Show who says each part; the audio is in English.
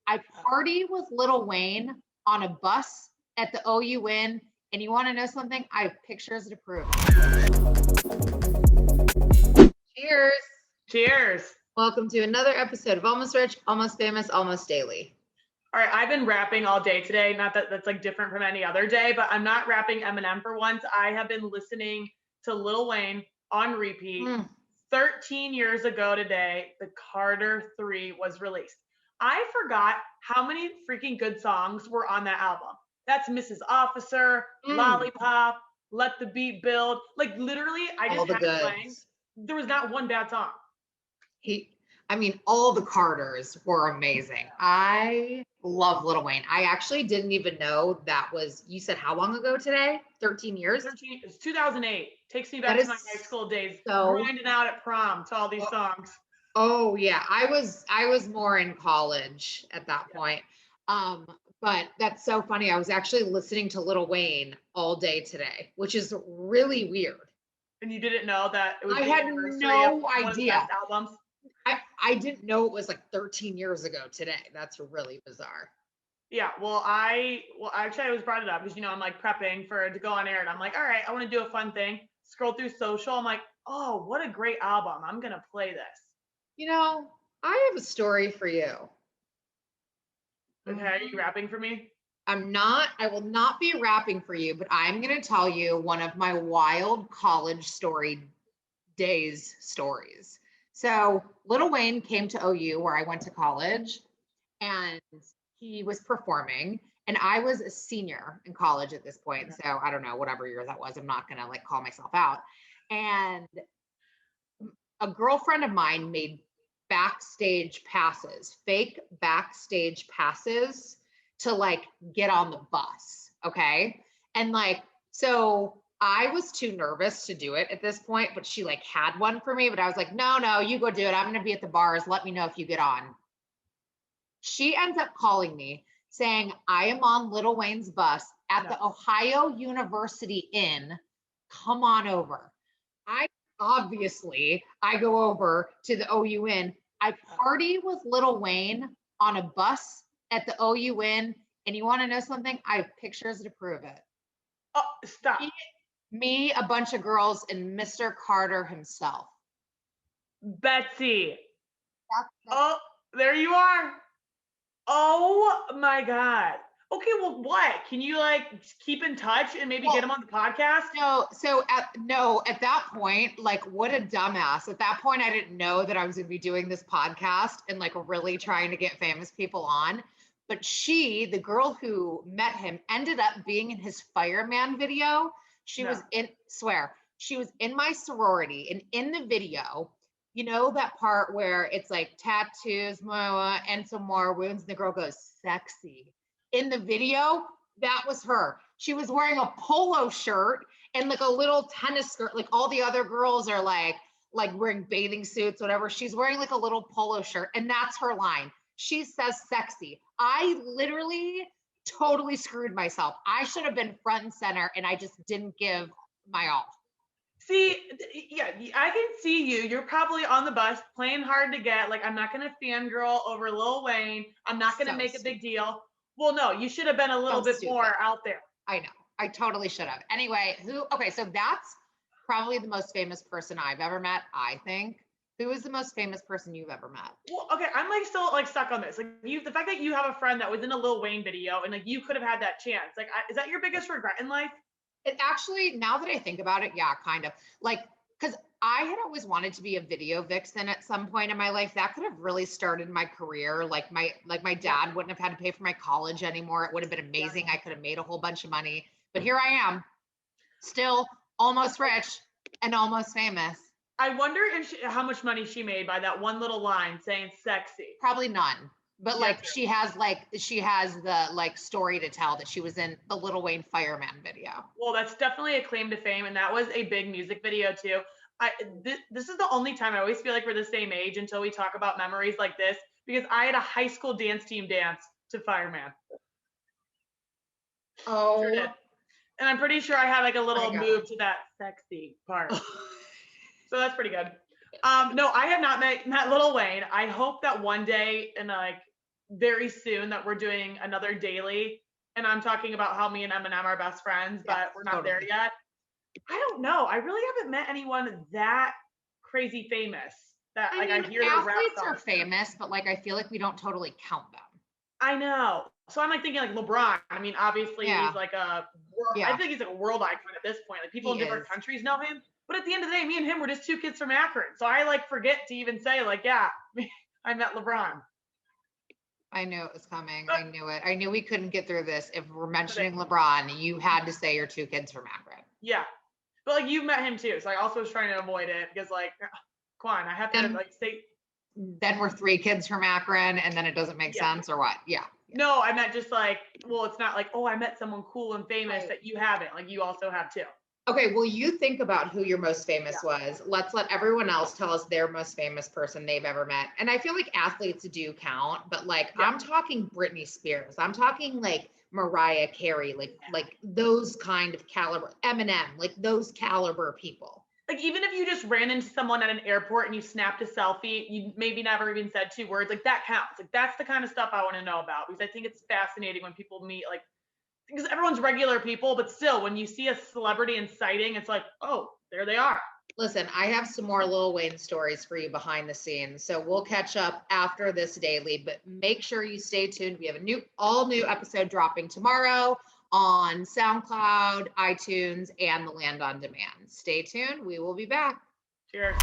Speaker 1: I party with Lil Wayne on a bus at the OUN, and you want to know something? I have pictures to prove it. Cheers.
Speaker 2: Cheers.
Speaker 1: Welcome to another episode of Almost Rich, Almost Famous, Almost Daily.
Speaker 2: All right, I've been rapping all day today. Not that that's like different from any other day, but I'm not rapping Eminem for once. I have been listening to Lil Wayne on repeat. 13 years ago today, the Carter 3 was released. I forgot how many freaking good songs were on that album. That's Mrs. Officer, Lollipop, Let the Beat Build. Like literally, I just had it playing. There was not one bad song.
Speaker 1: All the Carters were amazing. I love Lil Wayne. I actually didn't even know that was, you said how long ago today? 13 years?
Speaker 2: It's 2008. Takes me back to my high school days. Grinding out at prom to all these songs.
Speaker 1: Oh yeah. I was more in college at that point. But that's so funny. I was actually listening to Lil Wayne all day today, which is really weird.
Speaker 2: And you didn't know that it was
Speaker 1: I had no idea.
Speaker 2: Albums?
Speaker 1: I didn't know it was like 13 years ago today. That's really bizarre.
Speaker 2: Yeah, actually I was brought it up because I'm like prepping to go on air, and I'm like, all right, I want to do a fun thing. Scroll through social. I'm like, oh, what a great album. I'm gonna play this.
Speaker 1: I have a story for you.
Speaker 2: Okay, are you rapping for me?
Speaker 1: I will not be rapping for you, but I'm going to tell you one of my wild college days stories. So Lil Wayne came to OU where I went to college, and he was performing, and I was a senior in college at this point. So I don't know, whatever year that was, I'm not going to like call myself out. And a girlfriend of mine made fake backstage passes to like get on the bus. Okay. And like, so I was too nervous to do it at this point, but she like had one for me, but I was like, no, you go do it. I'm going to be at the bars. Let me know if you get on. She ends up calling me saying, I am on Lil Wayne's bus at the Ohio University Inn. Come on over. I go over to the OUN. I party with Lil Wayne on a bus at the OUN, and you want to know something? I have pictures to prove it.
Speaker 2: Oh, stop.
Speaker 1: Me, a bunch of girls, and Mr. Carter himself.
Speaker 2: Betsy. Oh, there you are. Oh my God. Okay, well, what? Can you like keep in touch and maybe get him on the podcast?
Speaker 1: At that point, like what a dumbass. At that point, I didn't know that I was going to be doing this podcast and like really trying to get famous people on. But the girl who met him, ended up being in his fireman video. She was in my sorority, and in the video, you know that part where it's like tattoos, and some more wounds, and the girl goes, sexy. In the video, that was her. She was wearing a polo shirt and like a little tennis skirt. Like all the other girls are like wearing bathing suits, whatever. She's wearing like a little polo shirt, and that's her line. She says sexy. I literally totally screwed myself. I should have been front and center, and I just didn't give my all.
Speaker 2: See, yeah, I can see you. You're probably on the bus playing hard to get. Like, I'm not going to fangirl over Lil Wayne. I'm not going to make a big deal. Well, no, you should have been a little bit more out there.
Speaker 1: I know. I totally should have. Anyway, so that's probably the most famous person I've ever met, I think. Who is the most famous person you've ever met?
Speaker 2: Well, okay, I'm like still like stuck on this. Like the fact that you have a friend that was in a Lil Wayne video and like you could have had that chance. Like, is that your biggest regret in life?
Speaker 1: It actually, now that I think about it, yeah, kind of. Like, because I had always wanted to be a video vixen at some point in my life. That could have really started my career. Like my dad wouldn't have had to pay for my college anymore. It would have been amazing. I could have made a whole bunch of money. But here I am, still almost rich and almost famous.
Speaker 2: I wonder how much money she made by that one little line saying sexy.
Speaker 1: Probably none. But like she has the like story to tell that she was in the Lil Wayne fireman video.
Speaker 2: Well, that's definitely a claim to fame, and that was a big music video too. This is the only time I always feel like we're the same age until we talk about memories like this, because I had a high school dance team dance to Fireman.
Speaker 1: Oh.
Speaker 2: Sure did. And I'm pretty sure I had like a little move to that sexy part. So that's pretty good. No, I have not met Lil Wayne. I hope that one day in like very soon that we're doing another daily, and I'm talking about how me and Eminem are best friends, but we're not there yet. I don't know. I really haven't met anyone that crazy famous that
Speaker 1: I
Speaker 2: like
Speaker 1: mean,
Speaker 2: I hear their rap
Speaker 1: athletes
Speaker 2: songs.
Speaker 1: are famous, but like I feel like we don't totally count them.
Speaker 2: I know. So I'm like thinking like LeBron. I mean, obviously he's like a world, I think he's like a world icon at this point. Like people in different countries know him. But at the end of the day, me and him were just two kids from Akron. So I like forget to even say like, yeah, I met LeBron.
Speaker 1: I knew it was coming. I knew it. I knew we couldn't get through this. If we're mentioning LeBron, you had to say your two kids from Akron.
Speaker 2: Yeah. But like you've met him too. So I also was trying to avoid it because like, come on, I have to like say.
Speaker 1: Then we're three kids from Akron and then it doesn't make sense or what? Yeah.
Speaker 2: No, I meant just like, well, it's not like, oh, I met someone cool and famous that you haven't. Like you also have too.
Speaker 1: Okay, well, you think about who your most famous was. Let's let everyone else tell us their most famous person they've ever met. And I feel like athletes do count, but like I'm talking Britney Spears. I'm talking like Mariah Carey, like those kind of caliber, Eminem, like those caliber people.
Speaker 2: Like even if you just ran into someone at an airport and you snapped a selfie, you maybe never even said two words, like that counts. Like that's the kind of stuff I want to know about because I think it's fascinating when people meet like because everyone's regular people, but still, when you see a celebrity in sighting, it's like, oh, there they are.
Speaker 1: Listen, I have some more Lil Wayne stories for you behind the scenes. So we'll catch up after this daily, but make sure you stay tuned. We have a all new episode dropping tomorrow on SoundCloud, iTunes, and the Land on Demand. Stay tuned. We will be back.
Speaker 2: Cheers.